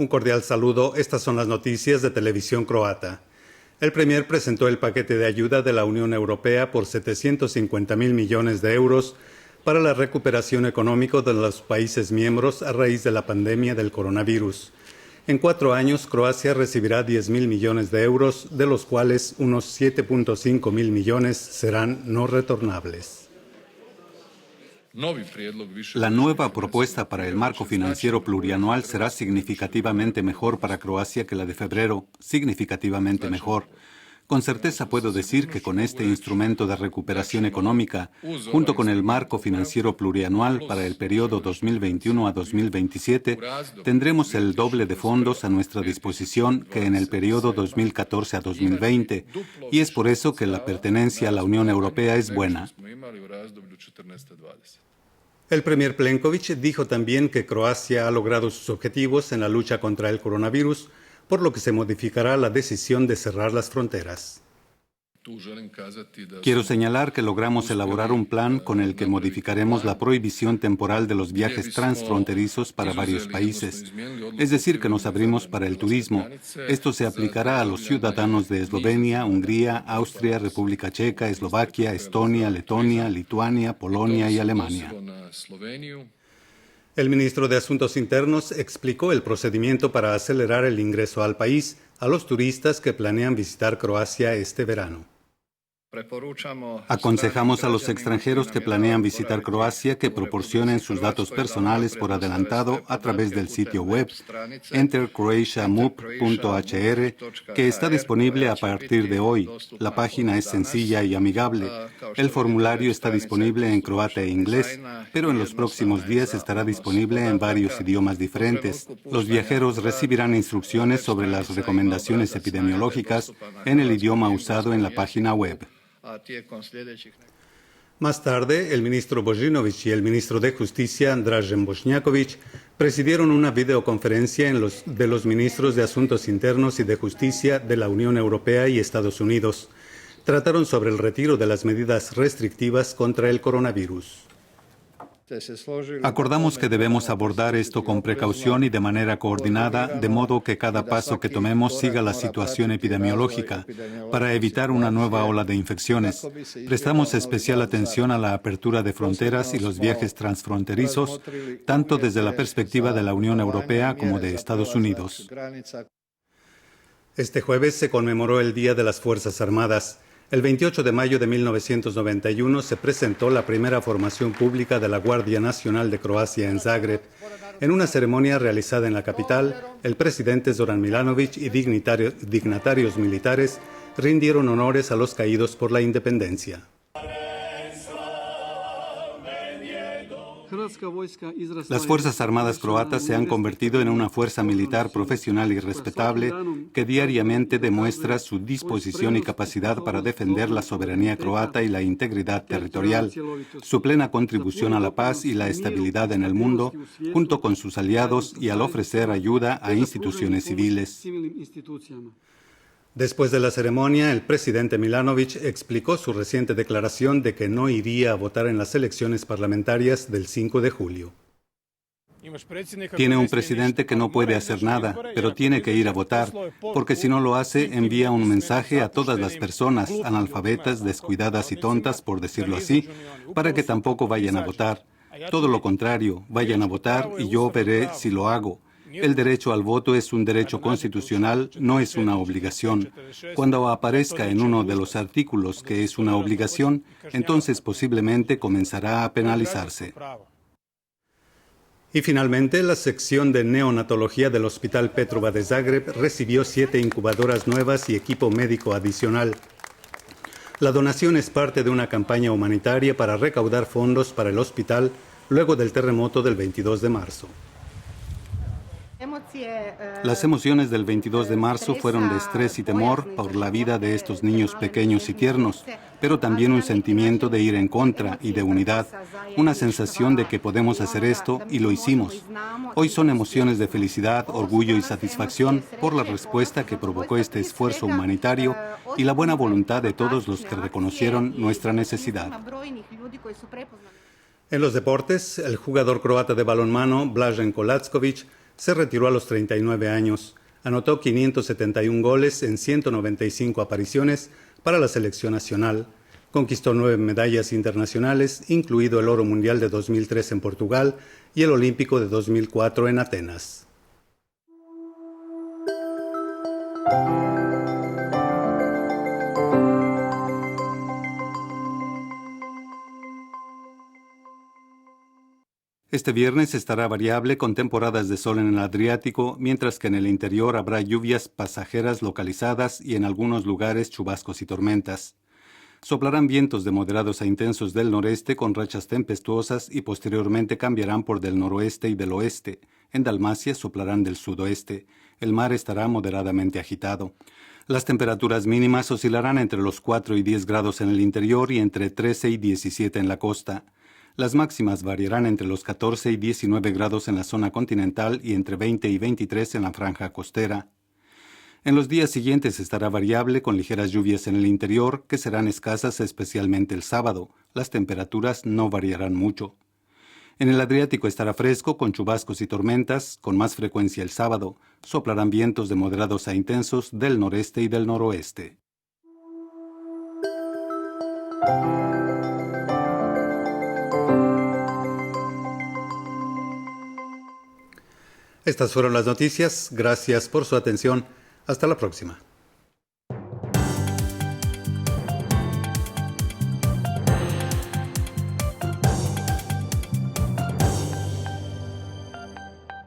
Un cordial saludo. Estas son las noticias de Televisión Croata. El Premier presentó el paquete de ayuda de la Unión Europea por 750.000 millones de euros para la recuperación económica de los países miembros a raíz de la pandemia del coronavirus. En 4 años, Croacia recibirá 10.000 millones de euros, de los cuales unos 7.5 mil millones serán no retornables. La nueva propuesta para el marco financiero plurianual será significativamente mejor para Croacia que la de febrero, significativamente mejor. Con certeza puedo decir que con este instrumento de recuperación económica, junto con el marco financiero plurianual para el periodo 2021 a 2027, tendremos el doble de fondos a nuestra disposición que en el periodo 2014 a 2020, y es por eso que la pertenencia a la Unión Europea es buena. El Premier Plenković dijo también que Croacia ha logrado sus objetivos en la lucha contra el coronavirus, por lo que se modificará la decisión de cerrar las fronteras. Quiero señalar que logramos elaborar un plan con el que modificaremos la prohibición temporal de los viajes transfronterizos para varios países. Es decir, que nos abrimos para el turismo. Esto se aplicará a los ciudadanos de Eslovenia, Hungría, Austria, República Checa, Eslovaquia, Estonia, Letonia, Lituania, Polonia y Alemania. El ministro de Asuntos Internos explicó el procedimiento para acelerar el ingreso al país a los turistas que planean visitar Croacia este verano. Aconsejamos a los extranjeros que planean visitar Croacia que proporcionen sus datos personales por adelantado a través del sitio web entercroatiamup.hr, que está disponible a partir de hoy. La página es sencilla y amigable. El formulario está disponible en croata e inglés, pero en los próximos días estará disponible en varios idiomas diferentes. Los viajeros recibirán instrucciones sobre las recomendaciones epidemiológicas en el idioma usado en la página web. Más tarde, el ministro Božinović y el ministro de Justicia, Dražen Bošnjaković, presidieron una videoconferencia de los ministros de Asuntos Internos y de Justicia de la Unión Europea y Estados Unidos. Trataron sobre el retiro de las medidas restrictivas contra el coronavirus. Acordamos que debemos abordar esto con precaución y de manera coordinada, de modo que cada paso que tomemos siga la situación epidemiológica, para evitar una nueva ola de infecciones. Prestamos especial atención a la apertura de fronteras y los viajes transfronterizos, tanto desde la perspectiva de la Unión Europea como de Estados Unidos. Este jueves se conmemoró el Día de las Fuerzas Armadas. El 28 de mayo de 1991 se presentó la primera formación pública de la Guardia Nacional de Croacia en Zagreb. En una ceremonia realizada en la capital, el presidente Zoran Milanović y dignatarios militares rindieron honores a los caídos por la independencia. Las Fuerzas Armadas croatas se han convertido en una fuerza militar profesional y respetable que diariamente demuestra su disposición y capacidad para defender la soberanía croata y la integridad territorial, su plena contribución a la paz y la estabilidad en el mundo, junto con sus aliados y al ofrecer ayuda a instituciones civiles. Después de la ceremonia, el presidente Milanović explicó su reciente declaración de que no iría a votar en las elecciones parlamentarias del 5 de julio. Tiene un presidente que no puede hacer nada, pero tiene que ir a votar, porque si no lo hace, envía un mensaje a todas las personas, analfabetas, descuidadas y tontas, por decirlo así, para que tampoco vayan a votar. Todo lo contrario, vayan a votar y yo veré si lo hago. El derecho al voto es un derecho constitucional, no es una obligación. Cuando aparezca en uno de los artículos que es una obligación, entonces posiblemente comenzará a penalizarse. Y finalmente, la sección de neonatología del Hospital Petrova de Zagreb recibió 7 incubadoras nuevas y equipo médico adicional. La donación es parte de una campaña humanitaria para recaudar fondos para el hospital luego del terremoto del 22 de marzo. Las emociones del 22 de marzo fueron de estrés y temor por la vida de estos niños pequeños y tiernos, pero también un sentimiento de ir en contra y de unidad, una sensación de que podemos hacer esto y lo hicimos. Hoy son emociones de felicidad, orgullo y satisfacción por la respuesta que provocó este esfuerzo humanitario y la buena voluntad de todos los que reconocieron nuestra necesidad. En los deportes, el jugador croata de balonmano, Blaženko Lacković, Se retiró a los 39 años. Anotó 571 goles en 195 apariciones para la selección nacional. Conquistó 9 medallas internacionales, incluido el oro mundial de 2003 en Portugal y el olímpico de 2004 en Atenas. Este viernes estará variable con temporadas de sol en el Adriático, mientras que en el interior habrá lluvias pasajeras localizadas y en algunos lugares chubascos y tormentas. Soplarán vientos de moderados a intensos del noreste con rachas tempestuosas y posteriormente cambiarán por del noroeste y del oeste. En Dalmacia soplarán del sudoeste. El mar estará moderadamente agitado. Las temperaturas mínimas oscilarán entre los 4 y 10 grados en el interior y entre 13 y 17 en la costa. Las máximas variarán entre los 14 y 19 grados en la zona continental y entre 20 y 23 en la franja costera. En los días siguientes estará variable con ligeras lluvias en el interior que serán escasas especialmente el sábado. Las temperaturas no variarán mucho. En el Adriático estará fresco con chubascos y tormentas, con más frecuencia el sábado. Soplarán vientos de moderados a intensos del noreste y del noroeste. Estas fueron las noticias. Gracias por su atención. Hasta la próxima.